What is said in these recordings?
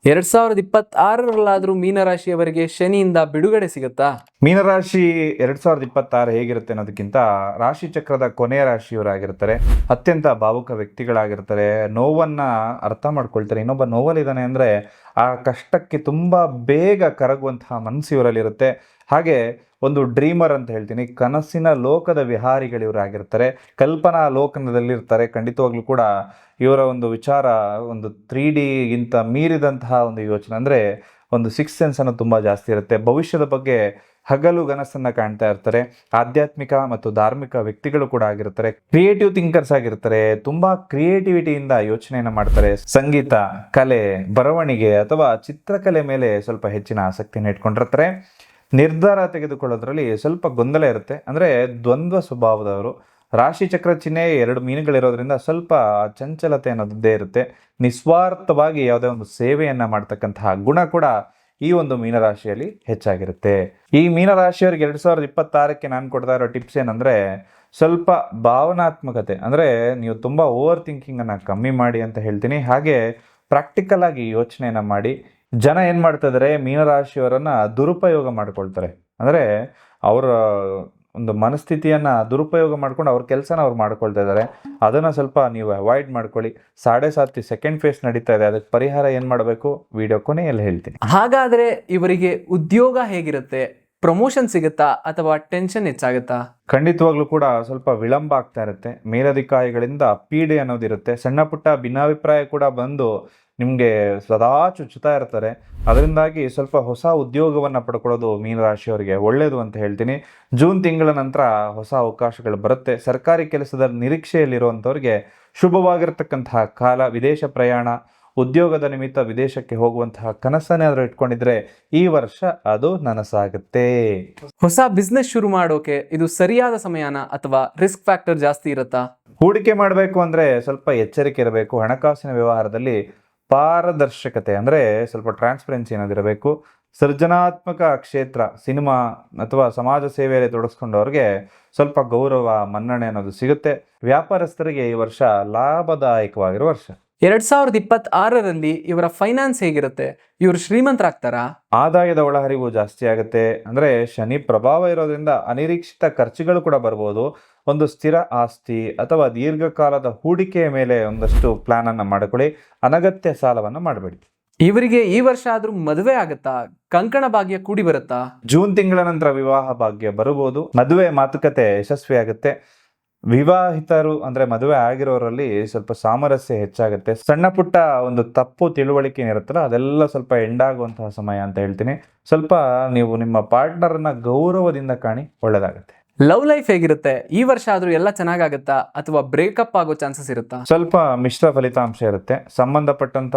2026ರಲ್ಲಾದ್ರೂ ಮೀನರಾಶಿಯವರಿಗೆ ಶನಿಯಿಂದ ಬಿಡುಗಡೆ ಸಿಗುತ್ತಾ? ಮೀನರಾಶಿ 2026 ಹೇಗಿರುತ್ತೆ ಅನ್ನೋದಕ್ಕಿಂತ ರಾಶಿ ಚಕ್ರದ ಕೊನೆಯ ರಾಶಿಯವರಾಗಿರ್ತಾರೆ. ಅತ್ಯಂತ ಭಾವುಕ ವ್ಯಕ್ತಿಗಳಾಗಿರ್ತಾರೆ. ನೋವನ್ನ ಅರ್ಥ ಮಾಡ್ಕೊಳ್ತಾರೆ. ಇನ್ನೊಬ್ಬ ನೋವಲ್ಲಿದ್ದಾನೆ ಅಂದ್ರೆ ಆ ಕಷ್ಟಕ್ಕೆ ತುಂಬಾ ಬೇಗ ಕರಗುವಂತಹ ಮನಸ್ಸು ಇವರಲ್ಲಿರುತ್ತೆ. ಹಾಗೆ ಒಂದು ಡ್ರೀಮರ್ ಅಂತ ಹೇಳ್ತೀನಿ, ಕನಸಿನ ಲೋಕದ ವಿಹಾರಿಗಳು ಇವರಾಗಿರ್ತಾರೆ. ಕಲ್ಪನಾ ಲೋಕದಲ್ಲಿರ್ತಾರೆ. ಖಂಡಿತವಾಗ್ಲೂ ಕೂಡ ಇವರ ಒಂದು ವಿಚಾರ ಒಂದು 3D ಗಿಂತ ಮೀರಿದಂತಹ ಒಂದು ಯೋಚನೆ, ಅಂದರೆ ಒಂದು 6th ಸೆನ್ಸ್ ಅನ್ನೋದು ತುಂಬ ಜಾಸ್ತಿ ಇರುತ್ತೆ. ಭವಿಷ್ಯದ ಬಗ್ಗೆ ಹಗಲು ಕನಸನ್ನು ಕಾಣ್ತಾ ಇರ್ತಾರೆ. ಆಧ್ಯಾತ್ಮಿಕ ಮತ್ತು ಧಾರ್ಮಿಕ ವ್ಯಕ್ತಿಗಳು ಕೂಡ ಆಗಿರ್ತಾರೆ. ಕ್ರಿಯೇಟಿವ್ ಥಿಂಕರ್ಸ್ ಆಗಿರ್ತಾರೆ. ತುಂಬಾ ಕ್ರಿಯೇಟಿವಿಟಿಯಿಂದ ಯೋಚನೆಯನ್ನು ಮಾಡ್ತಾರೆ. ಸಂಗೀತ, ಕಲೆ, ಬರವಣಿಗೆ ಅಥವಾ ಚಿತ್ರಕಲೆ ಮೇಲೆ ಸ್ವಲ್ಪ ಹೆಚ್ಚಿನ ಆಸಕ್ತಿಯನ್ನು ಇಟ್ಕೊಂಡಿರ್ತಾರೆ. ನಿರ್ಧಾರ ತೆಗೆದುಕೊಳ್ಳೋದ್ರಲ್ಲಿ ಸ್ವಲ್ಪ ಗೊಂದಲ ಇರುತ್ತೆ. ಅಂದರೆ ದ್ವಂದ್ವ ಸ್ವಭಾವದವರು. ರಾಶಿ ಚಕ್ರ ಚಿಹ್ನೆ 2 ಮೀನುಗಳಿರೋದ್ರಿಂದ ಸ್ವಲ್ಪ ಚಂಚಲತೆ ಅನ್ನೋದೇ ಇರುತ್ತೆ. ನಿಸ್ವಾರ್ಥವಾಗಿ ಯಾವುದೇ ಒಂದು ಸೇವೆಯನ್ನು ಮಾಡ್ತಕ್ಕಂತಹ ಗುಣ ಕೂಡ ಈ ಒಂದು ಮೀನರಾಶಿಯಲ್ಲಿ ಹೆಚ್ಚಾಗಿರುತ್ತೆ. ಈ ಮೀನರಾಶಿಯವರಿಗೆ 2026ಕ್ಕೆ ನಾನು ಕೊಡ್ತಾ ಇರೋ ಟಿಪ್ಸ್ ಏನಂದರೆ, ಸ್ವಲ್ಪ ಭಾವನಾತ್ಮಕತೆ, ಅಂದರೆ ನೀವು ತುಂಬ ಓವರ್ ಥಿಂಕಿಂಗನ್ನು ಕಮ್ಮಿ ಮಾಡಿ ಅಂತ ಹೇಳ್ತೀನಿ. ಹಾಗೆ ಪ್ರಾಕ್ಟಿಕಲ್ ಆಗಿ ಯೋಚನೆಯನ್ನು ಮಾಡಿ. ಜನ ಏನು ಮಾಡ್ತಾ ಇದ್ದಾರೆ, ಮೀನರಾಶಿಯವರನ್ನು ದುರುಪಯೋಗ ಮಾಡ್ಕೊಳ್ತಾರೆ. ಅಂದರೆ ಅವರ ಒಂದು ಮನಸ್ಥಿತಿಯನ್ನು ದುರುಪಯೋಗ ಮಾಡ್ಕೊಂಡು ಅವ್ರ ಕೆಲಸನ ಅವ್ರು ಮಾಡ್ಕೊಳ್ತಾ ಇದ್ದಾರೆ. ಅದನ್ನು ಸ್ವಲ್ಪ ನೀವು ಅವಾಯ್ಡ್ ಮಾಡ್ಕೊಳ್ಳಿ. 7.5 ಸೆಕೆಂಡ್ ಫೇಸ್ ನಡೀತಾ ಇದೆ. ಅದಕ್ಕೆ ಪರಿಹಾರ ಏನು ಮಾಡಬೇಕು, ವಿಡಿಯೋ ಕೊನೆಯಲ್ಲಿ ಹೇಳ್ತೀನಿ. ಹಾಗಾದರೆ ಇವರಿಗೆ ಉದ್ಯೋಗ ಹೇಗಿರುತ್ತೆ? ಪ್ರಮೋಷನ್ ಸಿಗುತ್ತಾ ಅಥವಾ ಟೆನ್ಷನ್ ಹೆಚ್ಚಾಗುತ್ತಾ? ಖಂಡಿತವಾಗ್ಲೂ ಕೂಡ ಸ್ವಲ್ಪ ವಿಳಂಬ ಆಗ್ತಾ ಇರುತ್ತೆ. ಮೇಲಧಿಕಾರಿಗಳಿಂದ ಪೀಡೆ ಅನ್ನೋದಿರುತ್ತೆ. ಸಣ್ಣ ಪುಟ್ಟ ಭಿನ್ನಾಭಿಪ್ರಾಯ ಕೂಡ ಬಂದು ನಿಮಗೆ ಸದಾ ಚುಚ್ಚುತ್ತಾ ಇರ್ತಾರೆ. ಅದರಿಂದಾಗಿ ಸ್ವಲ್ಪ ಹೊಸ ಉದ್ಯೋಗವನ್ನು ಪಡ್ಕೊಳ್ಳೋದು ಮೀನರಾಶಿಯವರಿಗೆ ಒಳ್ಳೆಯದು ಅಂತ ಹೇಳ್ತೀನಿ. ಜೂನ್ ತಿಂಗಳ ನಂತರ ಹೊಸ ಅವಕಾಶಗಳು ಬರುತ್ತೆ. ಸರ್ಕಾರಿ ಕೆಲಸದ ನಿರೀಕ್ಷೆಯಲ್ಲಿರುವಂಥವ್ರಿಗೆ ಶುಭವಾಗಿರ್ತಕ್ಕಂತಹ ಕಾಲ. ವಿದೇಶ ಪ್ರಯಾಣ, ಉದ್ಯೋಗದ ನಿಮಿತ್ತ ವಿದೇಶಕ್ಕೆ ಹೋಗುವಂತಹ ಕನಸನ್ನೇನಾದರೂ ಇಟ್ಕೊಂಡಿದ್ರೆ ಈ ವರ್ಷ ಅದು ನನಸಾಗುತ್ತೆ. ಹೊಸ ಬಿಸ್ನೆಸ್ ಶುರು ಮಾಡೋಕೆ ಇದು ಸರಿಯಾದ ಸಮಯನ ಅಥವಾ ರಿಸ್ಕ್ ಫ್ಯಾಕ್ಟರ್ ಜಾಸ್ತಿ ಇರುತ್ತಾ? ಹೂಡಿಕೆ ಮಾಡಬೇಕು ಅಂದರೆ ಸ್ವಲ್ಪ ಎಚ್ಚರಿಕೆ ಇರಬೇಕು. ಹಣಕಾಸಿನ ವ್ಯವಹಾರದಲ್ಲಿ ಪಾರದರ್ಶಕತೆ, ಅಂದರೆ ಸ್ವಲ್ಪ ಟ್ರಾನ್ಸ್ಪರೆನ್ಸಿ ಅನ್ನೋದಿರಬೇಕು. ಸೃಜನಾತ್ಮಕ ಕ್ಷೇತ್ರ, ಸಿನಿಮಾ ಅಥವಾ ಸಮಾಜ ಸೇವೆಯಲ್ಲಿ ತೊಡಗಿಸ್ಕೊಂಡವ್ರಿಗೆ ಸ್ವಲ್ಪ ಗೌರವ, ಮನ್ನಣೆ ಅನ್ನೋದು ಸಿಗುತ್ತೆ. ವ್ಯಾಪಾರಸ್ಥರಿಗೆ ಈ ವರ್ಷ ಲಾಭದಾಯಕವಾಗಿರುವ ವರ್ಷ. 2026ರಲ್ಲಿ ಇವರ ಫೈನಾನ್ಸ್ ಹೇಗಿರುತ್ತೆ? ಇವರು ಶ್ರೀಮಂತರಾಗ್ತಾರಾ? ಆದಾಯದ ಒಳಹರಿವು ಜಾಸ್ತಿ ಆಗುತ್ತೆ. ಅಂದರೆ ಶನಿ ಪ್ರಭಾವ ಇರೋದ್ರಿಂದ ಅನಿರೀಕ್ಷಿತ ಖರ್ಚುಗಳು ಕೂಡ ಬರ್ಬೋದು. ಒಂದು ಸ್ಥಿರ ಆಸ್ತಿ ಅಥವಾ ದೀರ್ಘಕಾಲದ ಹೂಡಿಕೆಯ ಮೇಲೆ ಒಂದಷ್ಟು ಪ್ಲಾನ್ ಅನ್ನು ಮಾಡಿಕೊಳ್ಳಿ. ಅನಗತ್ಯ ಸಾಲವನ್ನು ಮಾಡಬೇಡಿ. ಇವರಿಗೆ ಈ ವರ್ಷ ಆದ್ರೂ ಮದುವೆ ಆಗುತ್ತಾ? ಕಂಕಣ ಭಾಗ್ಯ ಕೂಡಿ ಬರುತ್ತಾ? ಜೂನ್ ತಿಂಗಳ ನಂತರ ವಿವಾಹ ಭಾಗ್ಯ ಬರಬಹುದು. ಮದುವೆ ಮಾತುಕತೆ ಯಶಸ್ವಿ ಆಗುತ್ತೆ. ವಿವಾಹಿತರು ಅಂದರೆ ಮದುವೆ ಆಗಿರೋರಲ್ಲಿ ಸ್ವಲ್ಪ ಸಾಮರಸ್ಯ ಹೆಚ್ಚಾಗುತ್ತೆ. ಸಣ್ಣ ಪುಟ್ಟ ಒಂದು ತಪ್ಪು ತಿಳುವಳಿಕೆ ಇರುತ್ತಲ್ಲ, ಅದೆಲ್ಲ ಸ್ವಲ್ಪ ಎಂಡಾಗುವಂತಹ ಸಮಯ ಅಂತ ಹೇಳ್ತೀನಿ. ಸ್ವಲ್ಪ ನೀವು ನಿಮ್ಮ ಪಾರ್ಟ್ನರ್ನ ಗೌರವದಿಂದ ಕಾಣಿ, ಒಳ್ಳೆಯದಾಗುತ್ತೆ. ಲವ್ ಲೈಫ್ ಹೇಗಿರುತ್ತೆ? ಈ ವರ್ಷ ಆದ್ರೂ ಎಲ್ಲ ಚೆನ್ನಾಗಾಗುತ್ತಾ ಅಥವಾ ಬ್ರೇಕಪ್ ಆಗೋ ಚಾನ್ಸಸ್ ಇರುತ್ತಾ? ಸ್ವಲ್ಪ ಮಿಶ್ರ ಫಲಿತಾಂಶ ಇರುತ್ತೆ. ಸಂಬಂಧಪಟ್ಟಂತ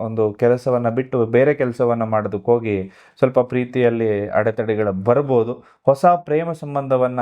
ಒಂದು ಕೆಲಸವನ್ನ ಬಿಟ್ಟು ಬೇರೆ ಕೆಲಸವನ್ನ ಮಾಡೋದಕ್ಕೆ ಹೋಗಿ ಸ್ವಲ್ಪ ಪ್ರೀತಿಯಲ್ಲಿ ಅಡೆತಡೆಗಳು ಬರ್ಬೋದು. ಹೊಸ ಪ್ರೇಮ ಸಂಬಂಧವನ್ನ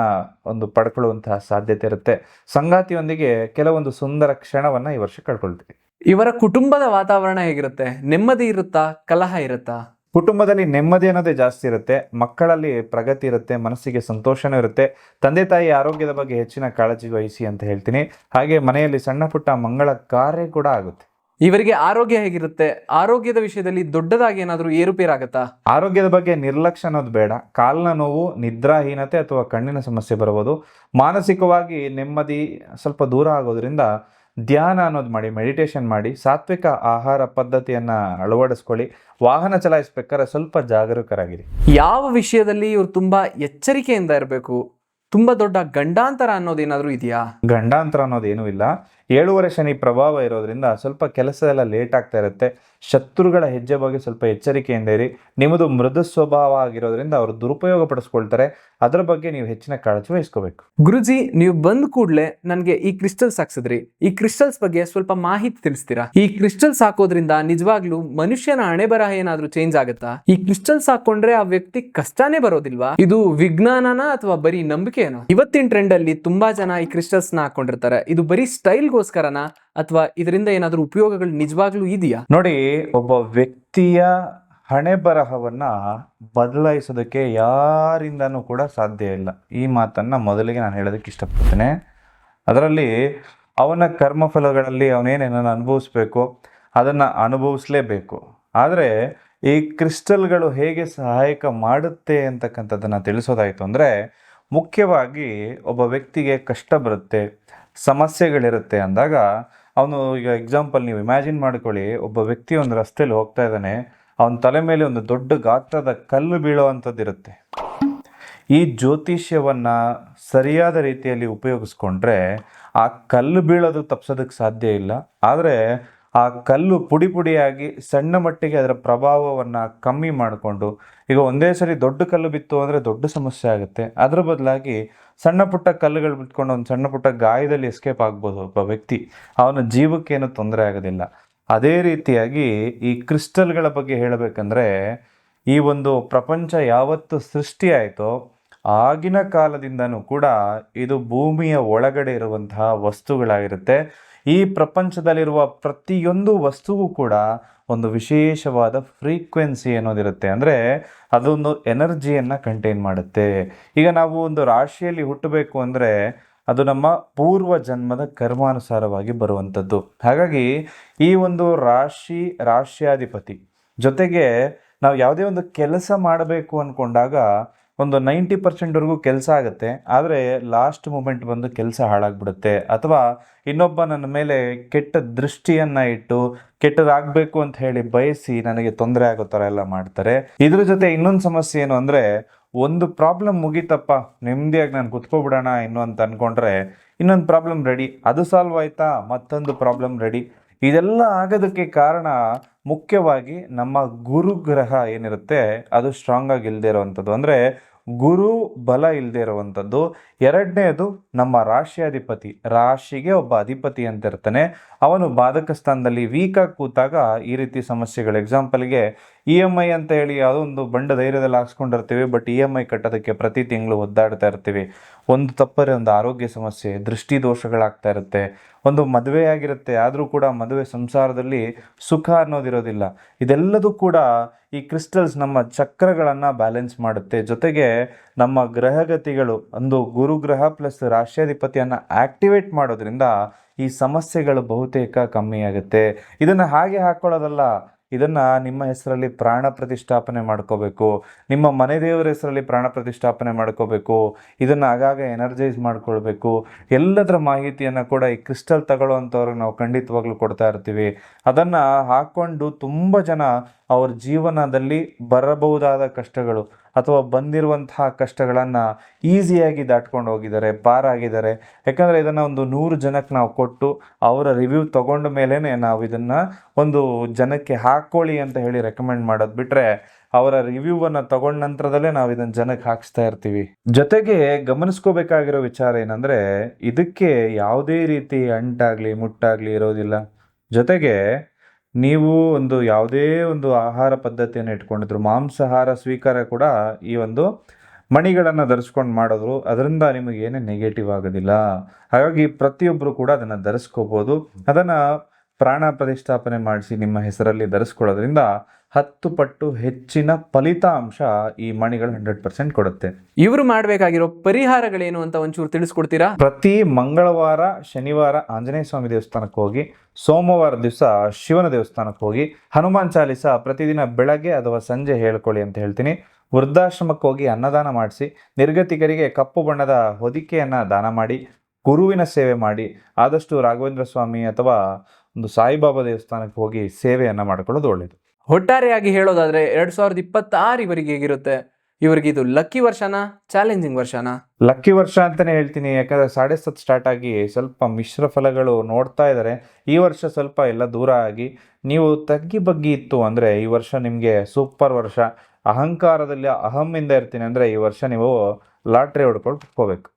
ಒಂದು ಪಡ್ಕೊಳ್ಳುವಂತಹ ಸಾಧ್ಯತೆ ಇರುತ್ತೆ. ಸಂಗಾತಿಯೊಂದಿಗೆ ಕೆಲವೊಂದು ಸುಂದರ ಕ್ಷಣವನ್ನ ಈ ವರ್ಷ ಕಳ್ಕೊಳ್ತೀವಿ. ಇವರ ಕುಟುಂಬದ ವಾತಾವರಣ ಹೇಗಿರುತ್ತೆ? ನೆಮ್ಮದಿ ಇರುತ್ತಾ? ಕಲಹ ಇರುತ್ತಾ? ಕುಟುಂಬದಲ್ಲಿ ನೆಮ್ಮದಿ ಅನ್ನೋದೇ ಜಾಸ್ತಿ ಇರುತ್ತೆ. ಮಕ್ಕಳಲ್ಲಿ ಪ್ರಗತಿ ಇರುತ್ತೆ. ಮನಸ್ಸಿಗೆ ಸಂತೋಷನೂ ಇರುತ್ತೆ. ತಂದೆ ತಾಯಿ ಆರೋಗ್ಯದ ಬಗ್ಗೆ ಹೆಚ್ಚಿನ ಕಾಳಜಿ ವಹಿಸಿ ಅಂತ ಹೇಳ್ತೀನಿ. ಹಾಗೆ ಮನೆಯಲ್ಲಿ ಸಣ್ಣ ಪುಟ್ಟ ಮಂಗಳ ಕಾರ್ಯ ಕೂಡ ಆಗುತ್ತೆ. ಇವರಿಗೆ ಆರೋಗ್ಯ ಹೇಗಿರುತ್ತೆ? ಆರೋಗ್ಯದ ವಿಷಯದಲ್ಲಿ ದೊಡ್ಡದಾಗಿ ಏನಾದರೂ ಏರುಪೇರಾಗತ್ತಾ? ಆರೋಗ್ಯದ ಬಗ್ಗೆ ನಿರ್ಲಕ್ಷ್ಯ ಅನ್ನೋದು ಬೇಡ. ಕಾಲಿನ ನೋವು, ನಿದ್ರಾಹೀನತೆ ಅಥವಾ ಕಣ್ಣಿನ ಸಮಸ್ಯೆ ಬರಬಹುದು. ಮಾನಸಿಕವಾಗಿ ನೆಮ್ಮದಿ ಸ್ವಲ್ಪ ದೂರ ಆಗೋದ್ರಿಂದ ಧ್ಯಾನ ಅನ್ನೋದು ಮಾಡಿ, ಮೆಡಿಟೇಷನ್ ಮಾಡಿ, ಸಾತ್ವಿಕ ಆಹಾರ ಪದ್ಧತಿಯನ್ನು ಅಳವಡಿಸ್ಕೊಳ್ಳಿ. ವಾಹನ ಚಲಾಯಿಸ್ಬೇಕಾದ್ರೆ ಸ್ವಲ್ಪ ಜಾಗರೂಕರಾಗಿರಿ. ಯಾವ ವಿಷಯದಲ್ಲಿ ಇವರು ತುಂಬಾ ಎಚ್ಚರಿಕೆಯಿಂದ ಇರಬೇಕು? ತುಂಬಾ ದೊಡ್ಡ ಗಂಡಾಂತರ ಅನ್ನೋದೇನಾದ್ರೂ ಇದೆಯಾ? ಗಂಡಾಂತರ ಅನ್ನೋದೇನೂ ಇಲ್ಲ. 7.5 ಶನಿ ಪ್ರಭಾವ ಇರೋದ್ರಿಂದ ಸ್ವಲ್ಪ ಕೆಲಸ ಎಲ್ಲ ಲೇಟ್ ಆಗ್ತಾ ಇರುತ್ತೆ. ಶತ್ರುಗಳ ಹೆಜ್ಜೆ ಬಗ್ಗೆ ಸ್ವಲ್ಪ ಎಚ್ಚರಿಕೆಯಿಂದ ಇರಿ. ನಿಮ್ಮದು ಮೃದು ಸ್ವಭಾವ ಆಗಿರೋದ್ರಿಂದ ಅವರು ದುರುಪಯೋಗ ಪಡಿಸ್ಕೊಳ್ತಾರೆ. ಅದರ ಬಗ್ಗೆ ನೀವು ಹೆಚ್ಚಿನ ಕಾಳಜಿ ವಹಿಸ್ಕೋಬೇಕು. ಗುರುಜಿ, ನೀವು ಬಂದ ಕೂಡಲೇ ನನಗೆ ಈ ಕ್ರಿಸ್ಟಲ್ಸ್ ಹಾಕ್ಸಿದ್ರಿ. ಈ ಕ್ರಿಸ್ಟಲ್ಸ್ ಬಗ್ಗೆ ಸ್ವಲ್ಪ ಮಾಹಿತಿ ತಿಳಿಸ್ತೀರಾ? ಈ ಕ್ರಿಸ್ಟಲ್ಸ್ ಹಾಕೋದ್ರಿಂದ ನಿಜವಾಗ್ಲೂ ಮನುಷ್ಯನ ಹಣೆ ಬರಹ ಏನಾದ್ರೂ ಚೇಂಜ್ ಆಗುತ್ತಾ? ಈ ಕ್ರಿಸ್ಟಲ್ಸ್ ಹಾಕೊಂಡ್ರೆ ಆ ವ್ಯಕ್ತಿ ಕಷ್ಟನೇ ಬರೋದಿಲ್ವಾ? ಇದು ವಿಜ್ಞಾನನ ಅಥವಾ ಬರೀ ನಂಬಿಕೆನಾ? ಇವತ್ತಿನ ಟ್ರೆಂಡ್ ಅಲ್ಲಿ ತುಂಬಾ ಜನ ಈ ಕ್ರಿಸ್ಟಲ್ಸ್ ನ ಹಾಕೊಂಡಿರ್ತಾರೆ. ಇದು ಬರೀ ಸ್ಟೈಲ್ಗೋಸ್ಕರನಾ ಅಥವಾ ಇದರಿಂದ ಏನಾದ್ರೂ ಉಪಯೋಗಗಳು ನಿಜವಾಗ್ಲೂ ಇದೆಯಾ? ನೋಡಿ, ಒಬ್ಬ ವ್ಯಕ್ತಿಯ ಹಣೆ ಬರಹವನ್ನ ಬದಲಾಯಿಸೋದಕ್ಕೆ ಯಾರಿಂದನೂ ಕೂಡ ಸಾಧ್ಯ ಇಲ್ಲ. ಈ ಮಾತನ್ನ ಮೊದಲಿಗೆ ನಾನು ಹೇಳೋದಕ್ಕೆ ಇಷ್ಟಪಡ್ತೇನೆ. ಅದರಲ್ಲಿ ಅವನ ಕರ್ಮಫಲಗಳಲ್ಲಿ ಅವನೇನೇನನ್ನು ಅನುಭವಿಸ್ಬೇಕು ಅದನ್ನು ಅನುಭವಿಸಲೇಬೇಕು. ಆದರೆ ಈ ಕ್ರಿಸ್ಟಲ್ಗಳು ಹೇಗೆ ಸಹಾಯಕ ಮಾಡುತ್ತೆ ಅಂತಕ್ಕಂಥದ್ದನ್ನು ತಿಳಿಸೋದಾಯಿತು ಅಂದರೆ, ಮುಖ್ಯವಾಗಿ ಒಬ್ಬ ವ್ಯಕ್ತಿಗೆ ಕಷ್ಟ ಬರುತ್ತೆ, ಸಮಸ್ಯೆಗಳಿರುತ್ತೆ ಅಂದಾಗ ಅವನು, ಈಗ ಎಕ್ಸಾಂಪಲ್ ನೀವು ಇಮ್ಯಾಜಿನ್ ಮಾಡ್ಕೊಳ್ಳಿ, ಒಬ್ಬ ವ್ಯಕ್ತಿ ಒಂದು ರಸ್ತೆಯಲ್ಲಿ ಹೋಗ್ತಾ ಇದ್ದಾನೆ, ಅವನ ತಲೆ ಮೇಲೆ ಒಂದು ದೊಡ್ಡ ಗಾತ್ರದ ಕಲ್ಲು ಬೀಳೋವಂಥದ್ದು ಇರುತ್ತೆ. ಈ ಜ್ಯೋತಿಷ್ಯವನ್ನು ಸರಿಯಾದ ರೀತಿಯಲ್ಲಿ ಉಪಯೋಗಿಸ್ಕೊಂಡ್ರೆ ಆ ಕಲ್ಲು ಬೀಳೋದು ತಪ್ಪಿಸೋದಕ್ಕೆ ಸಾಧ್ಯ ಇಲ್ಲ. ಆದರೆ ಆ ಕಲ್ಲು ಪುಡಿ ಪುಡಿಯಾಗಿ ಸಣ್ಣ ಮಟ್ಟಿಗೆ ಅದರ ಪ್ರಭಾವವನ್ನು ಕಮ್ಮಿ ಮಾಡಿಕೊಂಡು, ಈಗ ಒಂದೇ ಸರಿ ದೊಡ್ಡ ಕಲ್ಲು ಬಿತ್ತು ಅಂದರೆ ದೊಡ್ಡ ಸಮಸ್ಯೆ ಆಗುತ್ತೆ. ಅದರ ಬದಲಾಗಿ ಸಣ್ಣ ಪುಟ್ಟ ಕಲ್ಲುಗಳು ಬಿಟ್ಕೊಂಡು ಒಂದು ಸಣ್ಣ ಪುಟ್ಟ ಗಾಯದಲ್ಲಿ ಎಸ್ಕೇಪ್ ಆಗ್ಬೋದು ಒಬ್ಬ ವ್ಯಕ್ತಿ, ಅವನ ಜೀವಕ್ಕೇನು ತೊಂದರೆ ಆಗೋದಿಲ್ಲ. ಅದೇ ರೀತಿಯಾಗಿ ಈ ಕ್ರಿಸ್ಟಲ್ಗಳ ಬಗ್ಗೆ ಹೇಳಬೇಕಂದ್ರೆ, ಈ ಒಂದು ಪ್ರಪಂಚ ಯಾವತ್ತು ಸೃಷ್ಟಿಯಾಯಿತೋ ಆಗಿನ ಕಾಲದಿಂದನೂ ಕೂಡ ಇದು ಭೂಮಿಯ ಒಳಗಡೆ ಇರುವಂತಹ ವಸ್ತುಗಳಾಗಿರುತ್ತೆ. ಈ ಪ್ರಪಂಚದಲ್ಲಿರುವ ಪ್ರತಿಯೊಂದು ವಸ್ತುವು ಕೂಡ ಒಂದು ವಿಶೇಷವಾದ ಫ್ರೀಕ್ವೆನ್ಸಿ ಅನ್ನೋದಿರುತ್ತೆ. ಅಂದರೆ ಅದೊಂದು ಎನರ್ಜಿಯನ್ನು ಕಂಟೈನ್ ಮಾಡುತ್ತೆ. ಈಗ ನಾವು ಒಂದು ರಾಶಿಯಲ್ಲಿ ಹುಟ್ಟಬೇಕು ಅಂದರೆ ಅದು ನಮ್ಮ ಪೂರ್ವ ಜನ್ಮದ ಕರ್ಮಾನುಸಾರವಾಗಿ ಬರುವಂಥದ್ದು. ಹಾಗಾಗಿ ಈ ಒಂದು ರಾಶ್ಯಾಧಿಪತಿ ಜೊತೆಗೆ ನಾವು ಯಾವುದೇ ಒಂದು ಕೆಲಸ ಮಾಡಬೇಕು ಅಂದ್ಕೊಂಡಾಗ ಒಂದು 90% ಕೆಲಸ ಆಗುತ್ತೆ, ಆದರೆ ಲಾಸ್ಟ್ ಮೂಮೆಂಟ್ ಬಂದು ಕೆಲಸ ಹಾಳಾಗ್ಬಿಡುತ್ತೆ. ಅಥವಾ ಇನ್ನೊಬ್ಬ ನನ್ನ ಮೇಲೆ ಕೆಟ್ಟ ದೃಷ್ಟಿಯನ್ನು ಇಟ್ಟು ಕೆಟ್ಟದಾಗಬೇಕು ಅಂತ ಹೇಳಿ ಬಯಸಿ ನನಗೆ ತೊಂದರೆ ಆಗೋ ಥರ ಎಲ್ಲ ಮಾಡ್ತಾರೆ. ಇದ್ರ ಜೊತೆ ಇನ್ನೊಂದು ಸಮಸ್ಯೆ ಏನು ಅಂದರೆ, ಒಂದು ಪ್ರಾಬ್ಲಮ್ ಮುಗೀತಪ್ಪ, ನೆಮ್ಮದಿಯಾಗಿ ನಾನು ಕುತ್ಕೊಬಿಡೋಣ ಇನ್ನು ಅಂತ ಅಂದ್ಕೊಂಡ್ರೆ ಇನ್ನೊಂದು ಪ್ರಾಬ್ಲಮ್ ರೆಡಿ, ಅದು ಸಾಲ್ವ್ ಆಯಿತಾ, ಮತ್ತೊಂದು ಪ್ರಾಬ್ಲಮ್ ರೆಡಿ. ಇದೆಲ್ಲ ಆಗೋದಕ್ಕೆ ಕಾರಣ ಮುಖ್ಯವಾಗಿ ನಮ್ಮ ಗುರುಗ್ರಹ ಏನಿರುತ್ತೆ ಅದು ಸ್ಟ್ರಾಂಗ್ ಆಗಿ ಇಲ್ಲದೆ ಇರುವಂಥದ್ದು, ಅಂದರೆ ಗುರು ಬಲ ಇಲ್ಲದೆ ಇರುವಂಥದ್ದು. ಎರಡನೇದು ನಮ್ಮ ರಾಶಿಯಾಧಿಪತಿ, ರಾಶಿಗೆ ಒಬ್ಬ ಅಧಿಪತಿ ಅಂತ ಇರ್ತಾನೆ, ಅವನು ಬಾಧಕ ಸ್ಥಾನದಲ್ಲಿ ವೀಕಾಗಿ ಕೂತಾಗ ಈ ರೀತಿ ಸಮಸ್ಯೆಗಳು. ಎಕ್ಸಾಂಪಲ್ಗೆ EMI ಅಂತ ಹೇಳಿ ಯಾವುದೋ ಒಂದು ಬಂಡ ಧೈರ್ಯದಲ್ಲಿ ಹಾಕ್ಸ್ಕೊಂಡಿರ್ತೀವಿ, ಬಟ್ EMI ಕಟ್ಟೋದಕ್ಕೆ ಪ್ರತಿ ತಿಂಗಳು ಒದ್ದಾಡ್ತಾ ಇರ್ತೀವಿ. ಒಂದು ತಪ್ಪರೆ ಒಂದು ಆರೋಗ್ಯ ಸಮಸ್ಯೆ, ದೃಷ್ಟಿ ದೋಷಗಳಾಗ್ತಾ ಇರುತ್ತೆ. ಒಂದು ಮದುವೆ ಆಗಿರುತ್ತೆ, ಆದರೂ ಕೂಡ ಮದುವೆ ಸಂಸಾರದಲ್ಲಿ ಸುಖ ಅನ್ನೋದಿರೋದಿಲ್ಲ. ಇದೆಲ್ಲದೂ ಕೂಡ ಈ ಕ್ರಿಸ್ಟಲ್ಸ್ ನಮ್ಮ ಚಕ್ರಗಳನ್ನು ಬ್ಯಾಲೆನ್ಸ್ ಮಾಡುತ್ತೆ. ಜೊತೆಗೆ ನಮ್ಮ ಗ್ರಹಗತಿಗಳು, ಒಂದು ಗುರುಗ್ರಹ ಪ್ಲಸ್ ರಾಶ್ಯಾಧಿಪತಿಯನ್ನು ಆಕ್ಟಿವೇಟ್ ಮಾಡೋದ್ರಿಂದ ಈ ಸಮಸ್ಯೆಗಳು ಬಹುತೇಕ ಕಮ್ಮಿ ಆಗುತ್ತೆ. ಇದನ್ನು ಹಾಗೆ ಹಾಕ್ಕೊಳ್ಳೋದಲ್ಲ, ಇದನ್ನು ನಿಮ್ಮ ಹೆಸರಲ್ಲಿ ಪ್ರಾಣ ಪ್ರತಿಷ್ಠಾಪನೆ ಮಾಡ್ಕೋಬೇಕು, ನಿಮ್ಮ ಮನೆ ದೇವರ ಹೆಸರಲ್ಲಿ ಪ್ರಾಣ ಪ್ರತಿಷ್ಠಾಪನೆ ಮಾಡ್ಕೋಬೇಕು, ಇದನ್ನು ಆಗಾಗ ಎನರ್ಜೈಸ್ ಮಾಡ್ಕೊಳ್ಬೇಕು. ಎಲ್ಲದರ ಮಾಹಿತಿಯನ್ನು ಕೂಡ ಈ ಕ್ರಿಸ್ಟಲ್ ತಗೊಳ್ಳೋವಂಥವ್ರಿಗೆ ನಾವು ಖಂಡಿತವಾಗ್ಲೂ ಕೊಡ್ತಾ ಇರ್ತೀವಿ. ಅದನ್ನು ಹಾಕ್ಕೊಂಡು ತುಂಬ ಜನ ಅವ್ರ ಜೀವನದಲ್ಲಿ ಬರಬಹುದಾದ ಕಷ್ಟಗಳು ಅಥವಾ ಬಂದಿರುವಂತಹ ಕಷ್ಟಗಳನ್ನು ಈಸಿಯಾಗಿ ದಾಟ್ಕೊಂಡು ಹೋಗಿದ್ದಾರೆ, ಪಾರಾಗಿದ್ದಾರೆ. ಯಾಕಂದರೆ ಇದನ್ನು ಒಂದು 100 ಜನಕ್ಕೆ ನಾವು ಕೊಟ್ಟು ಅವರ ರಿವ್ಯೂ ತಗೊಂಡ ಮೇಲೇ ನಾವು ಇದನ್ನು ಒಂದು ಜನಕ್ಕೆ ಹಾಕ್ಕೊಳ್ಳಿ ಅಂತ ಹೇಳಿ ರೆಕಮೆಂಡ್ ಮಾಡೋದು ಬಿಟ್ಟರೆ, ಅವರ ರಿವ್ಯೂವನ್ನು ತಗೊಂಡ ನಂತರದಲ್ಲೇ ನಾವು ಇದನ್ನು ಜನಕ್ಕೆ ಹಾಕಿಸ್ತಾ ಇರ್ತೀವಿ. ಜೊತೆಗೆ ಗಮನಿಸ್ಕೋಬೇಕಾಗಿರೋ ವಿಚಾರ ಏನಂದರೆ, ಇದಕ್ಕೆ ಯಾವುದೇ ರೀತಿ ಅಂಟಾಗಲಿ ಮುಟ್ಟಾಗಲಿ ಇರೋದಿಲ್ಲ. ಜೊತೆಗೆ ನೀವು ಒಂದು ಯಾವುದೇ ಒಂದು ಆಹಾರ ಪದ್ಧತಿಯನ್ನು ಇಟ್ಕೊಂಡಿದ್ರು, ಮಾಂಸಾಹಾರ ಸ್ವೀಕಾರ ಕೂಡ ಈ ಒಂದು ಮಣಿಗಳನ್ನು ಧರಿಸ್ಕೊಂಡು ಮಾಡಿದ್ರು, ಅದರಿಂದ ನಿಮಗೆ ಏನೇ ನೆಗೆಟಿವ್ ಆಗೋದಿಲ್ಲ. ಹಾಗಾಗಿ ಪ್ರತಿಯೊಬ್ಬರು ಕೂಡ ಅದನ್ನು ಧರಿಸ್ಕೋಬೋದು. ಅದನ್ನು ಪ್ರಾಣ ಪ್ರತಿಷ್ಠಾಪನೆ ಮಾಡಿಸಿ ನಿಮ್ಮ ಹೆಸರಲ್ಲಿ ಧರಿಸ್ಕೊಳ್ಳೋದ್ರಿಂದ 10 ಪಟ್ಟು ಹೆಚ್ಚಿನ ಫಲಿತಾಂಶ ಈ ಮಣಿಗಳು 100% ಕೊಡುತ್ತೆ. ಇವರು ಮಾಡಬೇಕಾಗಿರೋ ಪರಿಹಾರಗಳೇನು ಅಂತ ಒಂಚೂರು ತಿಳಿಸ್ಕೊಡ್ತೀರಾ? ಪ್ರತಿ ಮಂಗಳವಾರ, ಶನಿವಾರ ಆಂಜನೇಯ ಸ್ವಾಮಿ ದೇವಸ್ಥಾನಕ್ಕೆ ಹೋಗಿ, ಸೋಮವಾರ ದಿವಸ ಶಿವನ ದೇವಸ್ಥಾನಕ್ಕೆ ಹೋಗಿ, ಹನುಮಾನ್ ಚಾಲಿಸ ಪ್ರತಿದಿನ ಬೆಳಗ್ಗೆ ಅಥವಾ ಸಂಜೆ ಹೇಳ್ಕೊಳ್ಳಿ ಅಂತ ಹೇಳ್ತೀನಿ. ವೃದ್ಧಾಶ್ರಮಕ್ಕೆ ಹೋಗಿ ಅನ್ನದಾನ ಮಾಡಿಸಿ, ನಿರ್ಗತಿಕರಿಗೆ ಕಪ್ಪು ಬಣ್ಣದ ಹೊದಿಕೆಯನ್ನು ದಾನ ಮಾಡಿ, ಗುರುವಿನ ಸೇವೆ ಮಾಡಿ, ಆದಷ್ಟು ರಾಘವೇಂದ್ರ ಸ್ವಾಮಿ ಅಥವಾ ಒಂದು ಸಾಯಿಬಾಬಾ ದೇವಸ್ಥಾನಕ್ಕೆ ಹೋಗಿ ಸೇವೆಯನ್ನು ಮಾಡ್ಕೊಳ್ಳೋದು ಒಳ್ಳೆಯದು. ಒಟ್ಟಾರೆಯಾಗಿ ಹೇಳೋದಾದ್ರೆ 2026 ಇವರಿಗೆ ಹೇಗಿರುತ್ತೆ? ಇವರಿಗೆ ಇದು ಲಕ್ಕಿ ವರ್ಷನಾ, ಚಾಲೆಂಜಿಂಗ್ ವರ್ಷನಾ? ಲಕ್ಕಿ ವರ್ಷ ಅಂತಲೇ ಹೇಳ್ತೀನಿ. ಯಾಕಂದರೆ 7.5 ಸ್ಟಾರ್ಟ್ ಆಗಿ ಸ್ವಲ್ಪ ಮಿಶ್ರ ಫಲಗಳು ನೋಡ್ತಾ ಇದ್ದಾರೆ. ಈ ವರ್ಷ ಸ್ವಲ್ಪ ಎಲ್ಲ ದೂರ ಆಗಿ ನೀವು ತಗ್ಗಿ ಬಗ್ಗಿ ಇತ್ತು ಅಂದರೆ ಈ ವರ್ಷ ನಿಮಗೆ ಸೂಪರ್ ವರ್ಷ. ಅಹಂಕಾರದಲ್ಲಿ ಅಹಮ್ಮಿಂದ ಇರ್ತೀನಿ ಅಂದರೆ ಈ ವರ್ಷ ನೀವು ಲಾಟ್ರಿ ಹೊಡ್ಕೊಂಡು ಹೋಗ್ಬೇಕು.